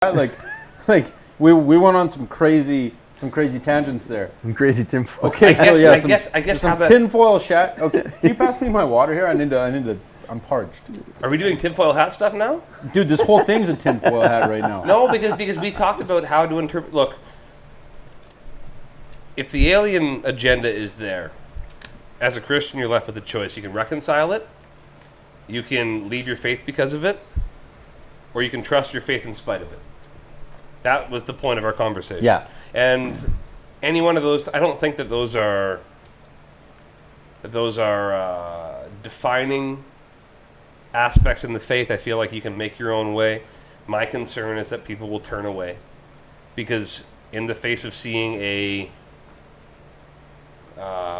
like we went on some crazy tangents there. Some crazy tinfoil. Okay, I guess some tinfoil chat. Okay, can you pass me my water here? I need to. I'm parched. Are we doing tinfoil hat stuff now? Dude, this whole thing's a tinfoil hat right now. No, because we talked about how to interpret. Look, if the alien agenda is there, as a Christian, you're left with a choice. You can reconcile it, you can leave your faith because of it, or you can trust your faith in spite of it. That was the point of our conversation. Yeah. And any one of those, I don't think that those are defining aspects in the faith. I feel like you can make your own way. My concern is that people will turn away because in the face of seeing a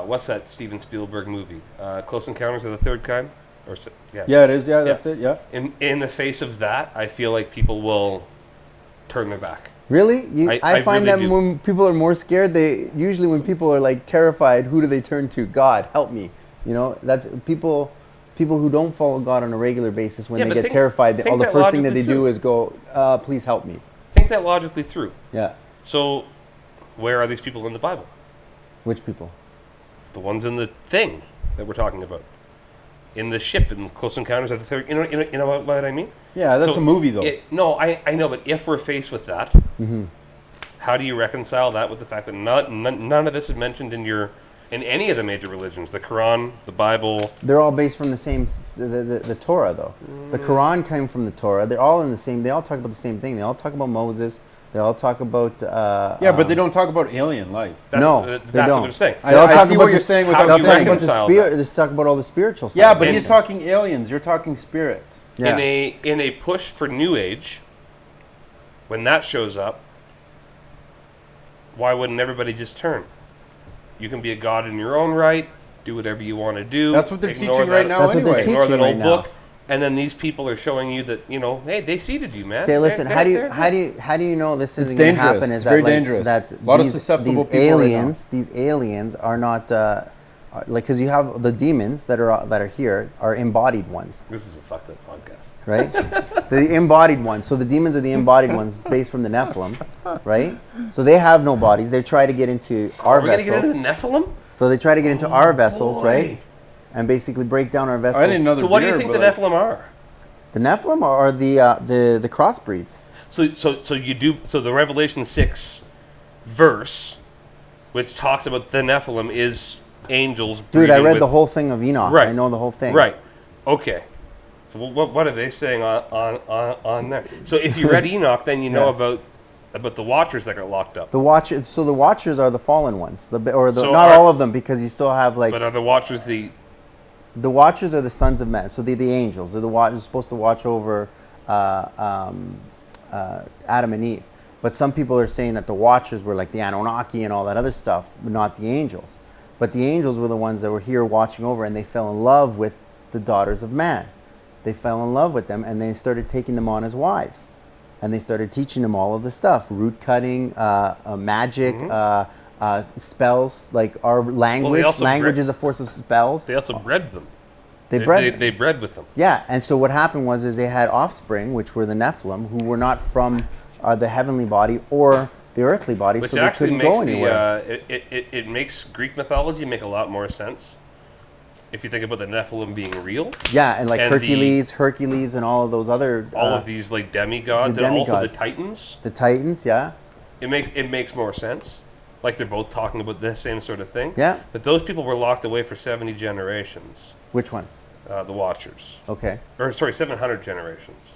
what's that Steven Spielberg movie? Close Encounters of the Third Kind? Yeah, it is. Yeah, that's it. Yeah. In the face of that, I feel like people will turn their back. Really? I find really that when people are more scared, usually when people are like terrified, who do they turn to? God, help me. You know, that's people who don't follow God on a regular basis, when they get terrified, the first thing that they do is go, please help me. Think that logically through. Yeah. So, where are these people in the Bible? Which people? The ones in the thing that we're talking about. In the ship, in Close Encounters of the Third... You know what I mean? Yeah, that's a movie, though. I know, but if we're faced with that, how do you reconcile that with the fact that none of this is mentioned in any of the major religions? The Quran, the Bible... They're all based from the same... The Torah, though. The Quran came from the Torah. They're all in the same... They all talk about the same thing. They all talk about Moses. They all talk about... but they don't talk about alien life. That's what I'm saying. I see what you're saying without saying it. They talk about all the spiritual stuff. Yeah, but he's talking aliens. You're talking spirits. Yeah. In a push for New Age, when that shows up, why wouldn't everybody just turn? You can be a god in your own right, do whatever you want to do. That's what they're teaching right now anyway. Ignore that old book, and then these people are showing you that, hey, they seeded you, man. Okay, listen, how do you know this isn't going to happen? It's very dangerous. That a lot of susceptible people these aliens are not because you have the demons that are here are embodied ones. This is a fucked up podcast, right? The embodied ones. So the demons are the embodied ones, based from the Nephilim, right? So they have no bodies. They try to get into our vessels. We're gonna get into Nephilim. So they try to get into our vessels, right? And basically break down our vessels. I didn't know. So what do you think the Nephilim are? The Nephilim are the crossbreeds. So the Revelation 6 verse, which talks about the Nephilim, is angels. Dude, I read the whole thing of Enoch. Right. I know the whole thing. Right. Okay. So what are they saying on there? So if you read Enoch, then you know about the Watchers that got locked up. The Watchers are the fallen ones. Not all of them, because you still have like. But are the Watchers the? The Watchers are the sons of men. So they're the angels. They're the supposed to watch over Adam and Eve. But some people are saying that the Watchers were like the Anunnaki and all that other stuff, but not the angels. But the angels were the ones that were here watching over, and they fell in love with the daughters of man. They fell in love with them, and they started taking them on as wives. And they started teaching them all of the stuff, root cutting, magic, spells, like our language. Language is a force of spells. They also bred them. They bred with them. Yeah, and so what happened was they had offspring, which were the Nephilim, who were not from the heavenly body or the earthly body, which so they couldn't go anywhere. It makes Greek mythology make a lot more sense if you think about the Nephilim being real. Yeah, and like Hercules and all of those other... all of these like demigods, and also the Titans. The Titans, yeah. It makes more sense. Like they're both talking about the same sort of thing. Yeah. But those people were locked away for 70 generations. Which ones? The Watchers. Okay. Or sorry, 700 generations.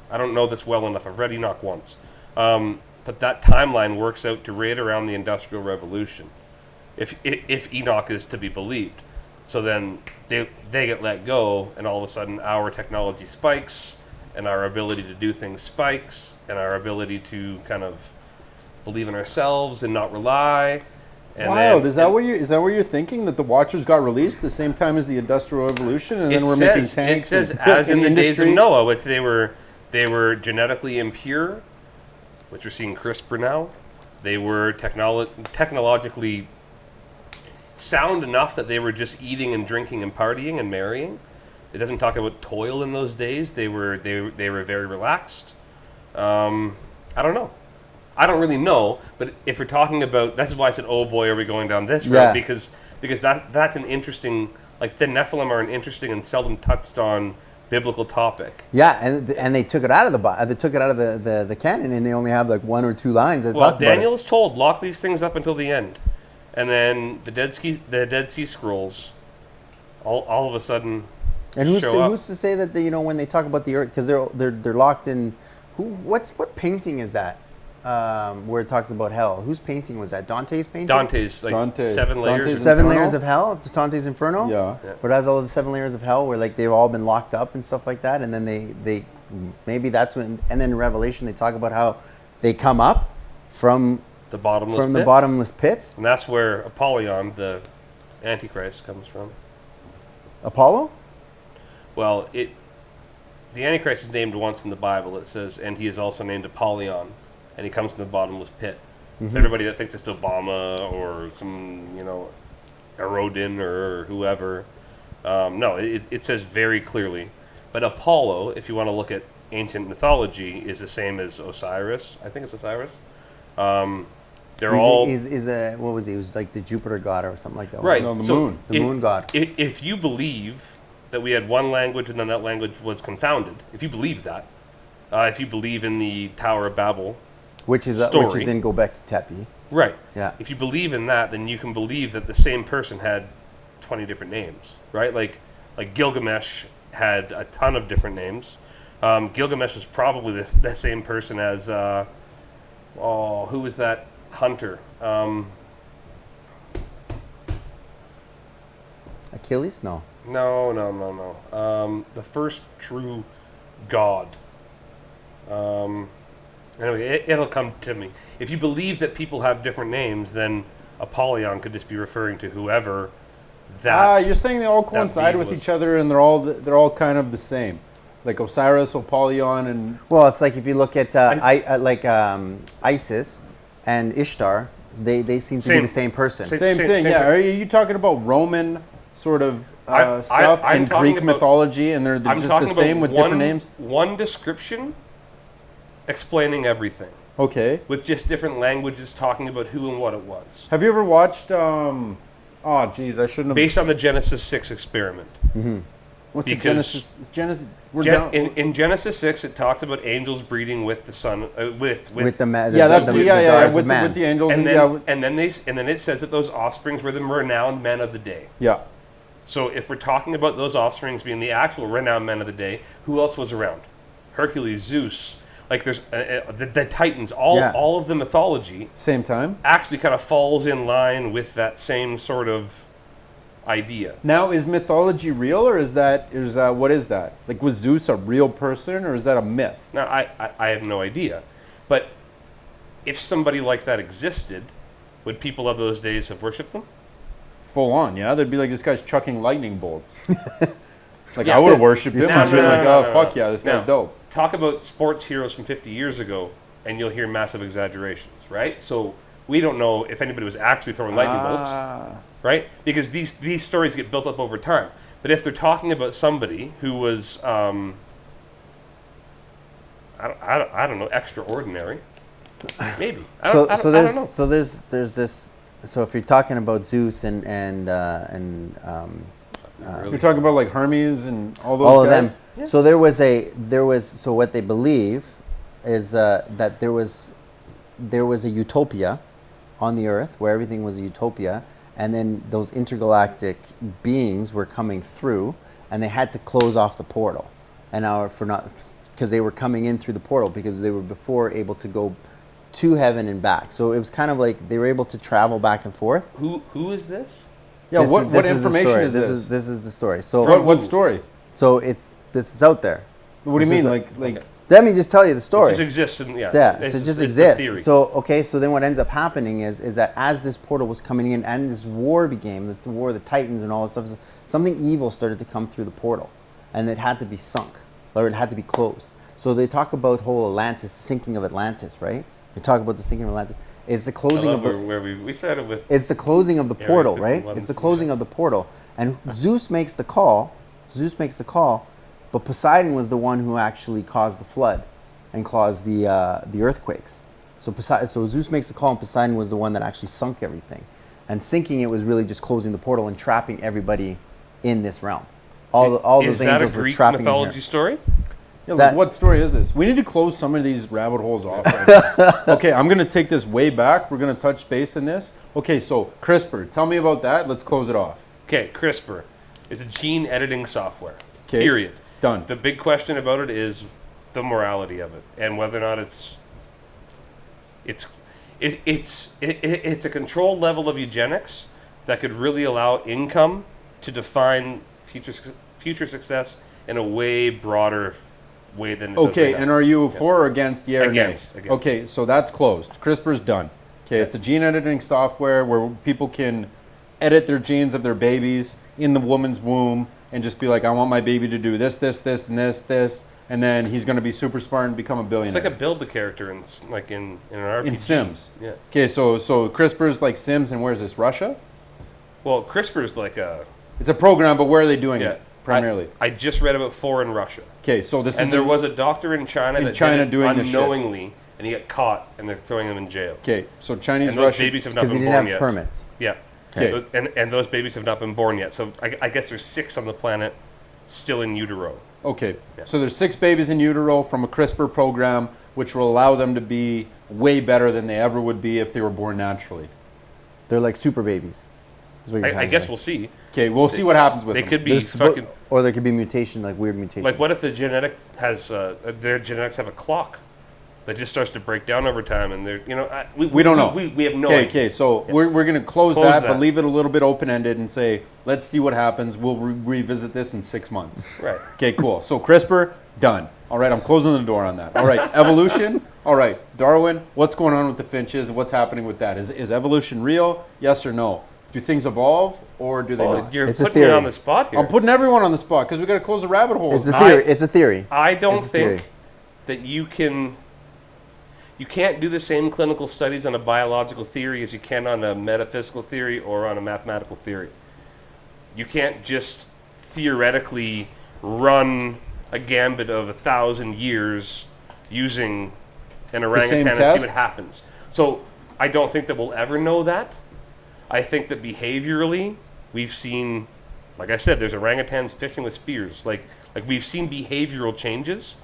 I don't know this well enough. I've read Enoch once. But that timeline works out to right around the Industrial Revolution, if Enoch is to be believed. So then they get let go, and all of a sudden our technology spikes, and our ability to do things spikes, and our ability to kind of believe in ourselves and not rely. And is that what you're thinking? That the Watchers got released the same time as the Industrial Revolution, and then we're making tanks? It says as in the days of Noah, which they were genetically impure, which we're seeing CRISPR now. They were technologically sound enough that they were just eating and drinking and partying and marrying. It doesn't talk about toil in those days. They were very relaxed. I don't know. I don't really know, but if we're talking about, that's why I said, oh boy, are we going down this road? Yeah. Because that's an interesting, like the Nephilim are an interesting and seldom touched on biblical topic. Yeah, and they took it out of the canon, and they only have like 1 or 2 lines that Well, talk about it. Daniel is told, lock these things up until the end. And then the Dead Sea Scrolls, all of a sudden, And who's show up. to say that when they talk about the earth, because they're locked in. What painting is that? Where it talks about hell. Whose painting was that? Dante's painting. Dante's like Dante. 7 layers. Dante's Seven Inferno? layers of hell. Dante's Inferno. Yeah. But it has all the 7 layers of hell, where like they've all been locked up and stuff like that, and then they maybe that's when. And then in Revelation they talk about how they come up from The bottomless the pit. bottomless pits. And that's where Apollyon, the Antichrist, comes from. Apollo. Well, the Antichrist is named once in the Bible. It says, and he is also named Apollyon, and he comes from the bottomless pit. So everybody that thinks it's Obama or some, Erodin or whoever, no, it says very clearly. But Apollo, if you want to look at ancient mythology, is the same as Osiris. I think it's Osiris. They're all He's a what was he? He was like the Jupiter god or something like that. right. No, the So moon. The moon god. If you believe that we had one language and then that language was confounded, if you believe that, if you believe in the Tower of Babel, Which is story. in Gobekli Tepe. right? Yeah. If you believe in that, then you can believe that the same person had 20 different names, right? Like Gilgamesh had a ton of different names. Gilgamesh was probably the same person as who was that hunter? Achilles? No. No. The first true god. Anyway, it'll come to me. If you believe that people have different names, then Apollyon could just be referring to whoever that. You're saying they all coincide being with was. each other, and they're all kind of the same, like Osiris, Apollyon, and Well, it's like if you look at Isis and Ishtar, they seem to be Same. the same person. Same. same thing. Yeah. Are you talking about Roman sort of stuff I'm and talking Greek about- mythology, and they're I'm just the talking same about with different names? One description explaining everything, Okay. with just different languages talking about who and what it was. Have you ever watched? Oh, geez, I shouldn't have. Based on the Genesis 6 experiment. What's the because Genesis? Is Genesis? We're down. In Genesis 6, it talks about angels breeding with the son, with with the man. Yeah, that's the yeah, daughters of with man. the angels. and And then and then it says that those offsprings were the renowned men of the day. yeah. So if we're talking about those offsprings being the actual renowned men of the day, who else was around? Hercules, Zeus, like there's the Titans. All of the mythology Same time. actually kind of falls in line with that same sort of idea. Now, is mythology real, or is that what is that? Like, was Zeus a real person, or is that a myth? Now I have no idea, but if somebody like that existed, would people of those days have worshipped them? Full on, yeah. They'd be like, this guy's chucking lightning bolts. Like, Yeah. I would have worshipped him. No, I'd be no, like, no, oh, no, fuck no. yeah, this guy's No. dope. Talk about sports heroes from 50 years ago, and you'll hear massive exaggerations, right? So we don't know if anybody was actually throwing lightning bolts, right? Because these stories get built up over time. But if they're talking about somebody who was, I don't know, extraordinary, maybe. I don't know. There's this. So if you're talking about Zeus and You're talking about like Hermes and all those all of guys? them. Yeah. So so what they believe is that there was a utopia on the earth where everything was a utopia, and then those intergalactic beings were coming through, and they had to close off the portal, because they were coming in through the portal because they were before able to go to heaven and back. So it was kind of like they were able to travel back and forth. Who is this? Yeah, This what is the information story. is this? This is the story. So What story? So this is out there. What do you This mean? is Like Let me just tell you the story. It just exists, and So it's it just it's the exists. theory. So then what ends up happening is that as this portal was coming in and this war began, the war of the Titans and all this stuff, something evil started to come through the portal, and it had to be sunk, or it had to be closed. So they talk about whole Atlantis, sinking of Atlantis, right? They talk about the sinking of Atlantis. It's the closing of the. where we started with. It's the closing of the Area portal, 51. right? It's the closing of the portal, and Zeus makes the call. But Poseidon was the one who actually caused the flood, and caused the earthquakes. So Zeus makes a call, and Poseidon was the one that actually sunk everything. And sinking it was really just closing the portal and trapping everybody in this realm. All those angels were trapping in here. Is that a Greek mythology story? Yeah, like, what story is this? We need to close some of these rabbit holes off. Right okay, I'm going to take this way back. We're going to touch base in this. Okay, so CRISPR. Tell me about that. Let's close it off. Okay, CRISPR. It's a gene editing software. Okay. Period. Done. The big question about it is the morality of it and whether or not it's a controlled level of eugenics that could really allow income to define future success in a way broader way than it does Okay, right and now. are you for or against, yeah or nay? Against. Okay, so that's closed. CRISPR's done. Okay, it's a gene editing software where people can edit their genes of their babies in the woman's womb and just be like, I want my baby to do this, this, this, and this, and then he's going to be super smart and become a billionaire. It's like a build the character in an RPG. In Sims. Yeah. Okay, so CRISPR's like Sims, and where's this, Russia? Well, CRISPR's like a... It's a program, but where are they doing Yeah. it primarily? I just read about 4 in Russia. Okay, so this And is... there was a doctor in China that China did it doing this shit. unknowingly, and he got caught, and they're throwing him in jail. Okay, so Chinese, And those Russian... babies have not Because he been didn't born have yet. permits. Yeah. Okay. And those babies have not been born yet. So I guess there's 6 on the planet still in utero. Okay, Yeah. so there's 6 babies in utero from a CRISPR program, which will allow them to be way better than they ever would be if they were born naturally. They're like super babies. Is what you're I trying to guess say. we'll see. Okay, we'll see what happens with They them. could be There's fucking... or there could be mutation, like weird mutation. Like, what if the genetic has... their genetics have a clock that just starts to break down over time, and they're... You know, We don't know. We have no Okay, idea. okay, so we're going to close Close that, that. but leave it a little bit open-ended and say, let's see what happens. We'll revisit this in 6 months. Right. Okay, cool. So CRISPR, done. All right, I'm closing the door on that. All right, evolution. All right, Darwin, what's going on with the finches? What's happening with that? Is evolution real? Yes or no? Do things evolve or do they Well, not? you're It's a putting me theory. on the spot here. I'm putting everyone on the spot because we got to close the rabbit hole. it's a theory. It's a theory. I don't It's a theory. think that you can't do the same clinical studies on a biological theory as you can on a metaphysical theory or on a mathematical theory. You can't just theoretically run a gambit of 1,000 years using an orangutan and see tests? what happens. So I don't think that we'll ever know that. I think that behaviorally, we've seen, like I said, there's orangutans fishing with spears. Like we've seen behavioral changes,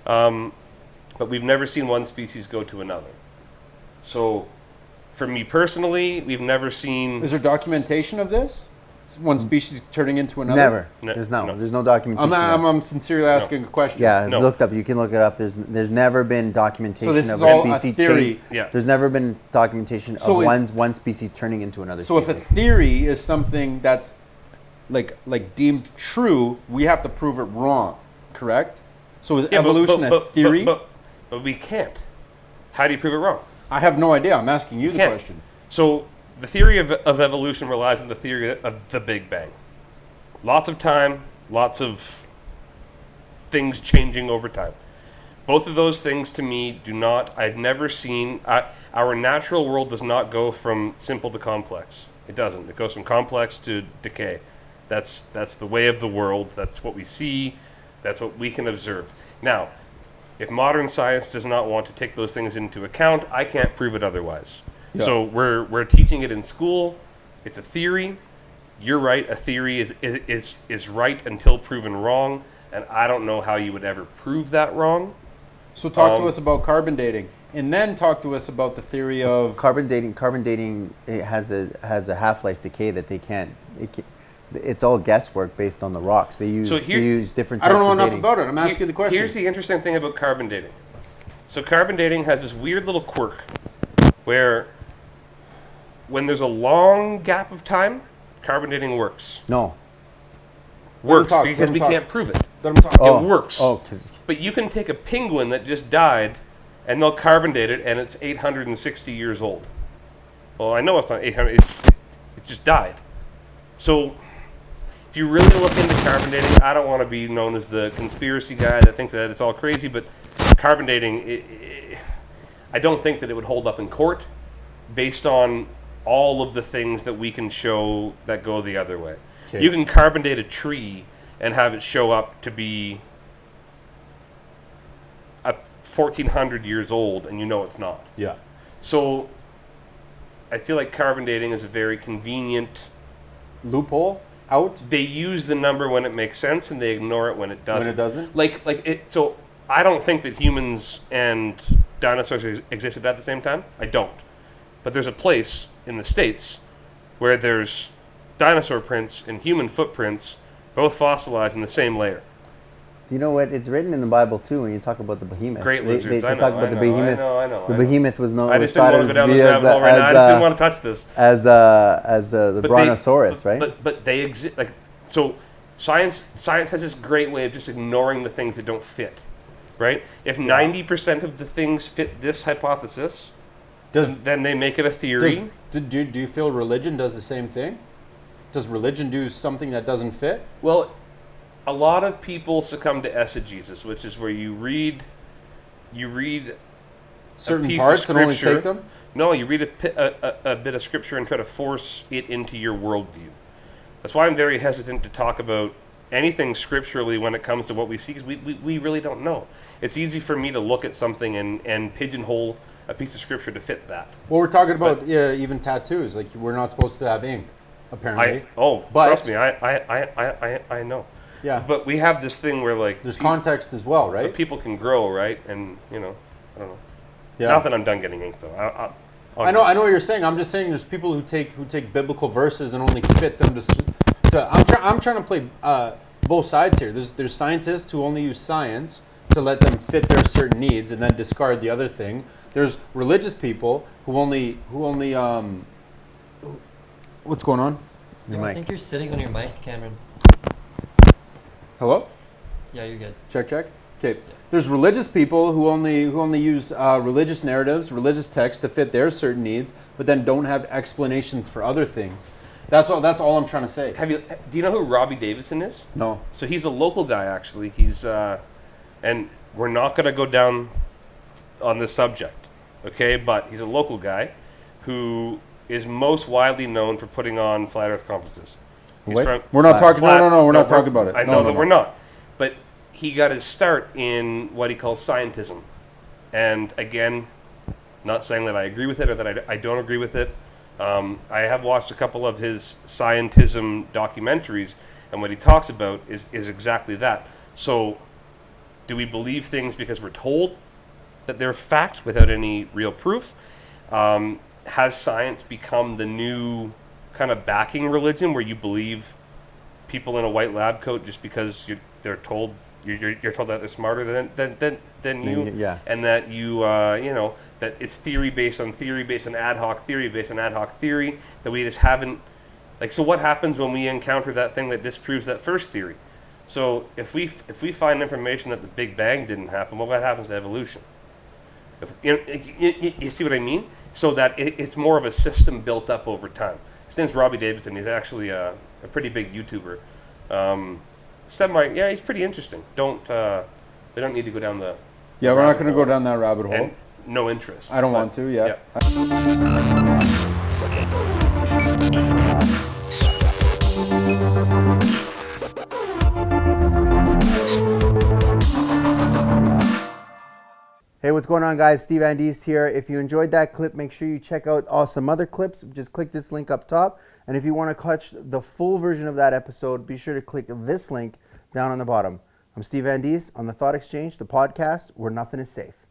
but we've never seen one species go to another. So, for me personally, we've never seen... Is there documentation of this? One species turning into another? Never. No, There's no. There's no documentation. I'm sincerely asking a question. Yeah, No. looked up. You can look it up. There's never been documentation So this of is all a a species theory. change. Yeah. There's never been documentation So of is- one species turning into another So if species. a theory is something that's like deemed true, we have to prove it wrong, correct? So is Yeah, evolution a theory? But we can't. How do you prove it wrong? I have no idea. I'm asking you the Can't. question. So the theory of evolution relies on the theory of the Big Bang. Lots of time, lots of things changing over time. Both of those things to me do not, I've never seen, our natural world does not go from simple to complex. It doesn't. It goes from complex to decay. That's the way of the world. That's what we see. That's what we can observe. Now, if modern science does not want to take those things into account, I can't prove it otherwise. Yeah. So we're teaching it in school. It's a theory. You're right. A theory is right until proven wrong, and I don't know how you would ever prove that wrong. So talk to us about carbon dating, and then talk to us about the theory of Carbon dating it has a half-life decay that they can't. It's all guesswork based on the rocks. They use different. I don't types know of enough dating. about it. I'm asking you the question. Here's the interesting thing about carbon dating. So carbon dating has this weird little quirk where when there's a long gap of time, carbon dating works. No. Works talk, because let him we talk. can't prove it. Let 'em talk. Oh. It works. Oh, 'cause- But you can take a penguin that just died and they'll carbon date it and it's 860 years old. Well, I know it's not 800. It just died. So if you really look into carbon dating, I don't want to be known as the conspiracy guy that thinks that it's all crazy, but carbon dating, I don't think that it would hold up in court based on all of the things that we can show that go the other way. Okay. You can carbon date a tree and have it show up to be a 1,400 years old, and you know it's not. Yeah. So I feel like carbon dating is a very convenient Loophole out. They use the number when it makes sense, and they ignore it when it doesn't. When it doesn't? Like it. So I don't think that humans and dinosaurs existed at the same time. I don't. But there's a place in the States where there's dinosaur prints and human footprints, both fossilized in the same layer. Do you know what? It's written in the Bible too when you talk about the behemoth. Great lizards. They talk about the behemoth. I know. The behemoth was known. I just didn't want to go down this rabbit hole right now. I just didn't want to touch this. As the brontosaurus, right? But they exist. Like, so science has this great way of just ignoring the things that don't fit, right? If 90% of the things fit this hypothesis, then they make it a theory. Do you feel religion does the same thing? Does religion do something that doesn't fit? Well, a lot of people succumb to exegesis, which is where you read certain parts and only take them. No, you read a bit of scripture and try to force it into your worldview. That's why I'm very hesitant to talk about anything scripturally when it comes to what we see, because we really don't know. It's easy for me to look at something and pigeonhole a piece of scripture to fit that. Well, we're talking about even tattoos. Like, we're not supposed to have ink, apparently. Trust me, I know. Yeah. But we have this thing where, like, there's context as well, right? People can grow, right? And I don't know. Yeah. Not that I'm done getting ink, though. I know what you're saying. I'm just saying there's people who take biblical verses and only fit them to I'm trying to play both sides here. There's scientists who only use science to let them fit their certain needs and then discard the other thing. There's religious people who only what's going on? I think you're sitting on your mic, Cameron. Hello? Yeah, you're good. Check. Okay. Yeah. There's religious people who only use religious narratives, religious texts to fit their certain needs, but then don't have explanations for other things. That's all I'm trying to say. Do you know who Robbie Davidson is? No. So he's a local guy, actually. He's and we're not going to go down on this subject, okay? But he's a local guy who is most widely known for putting on flat Earth conferences. We're not talking. No. We're not talking about it. I know that we're not. But he got his start in what he calls scientism, and again, not saying that I agree with it or that I don't agree with it. I have watched a couple of his scientism documentaries, and what he talks about is exactly that. So, do we believe things because we're told that they're fact without any real proof? Has science become the new kind of backing religion where you believe people in a white lab coat just because you're told that they're smarter than you, and that that it's theory based on ad hoc theory based on ad hoc theory, that we just haven't, like, so what happens when we encounter that thing that disproves that first theory? So if we find information that the Big Bang didn't happen, well, what happens to evolution? You see what I mean? So that it's more of a system built up over time. His name's Robbie Davidson. He's actually a pretty big YouTuber. He's pretty interesting. They don't need to go down the. Yeah, we're not going to go down that rabbit hole. And no interest. I don't want to. Yeah. Hey, what's going on, guys? Steve and Diest here. If you enjoyed that clip, make sure you check out some other clips. Just click this link up top. And if you want to catch the full version of that episode, be sure to click this link down on the bottom. I'm Steve and Diest on the Thought Exchange, the podcast where nothing is safe.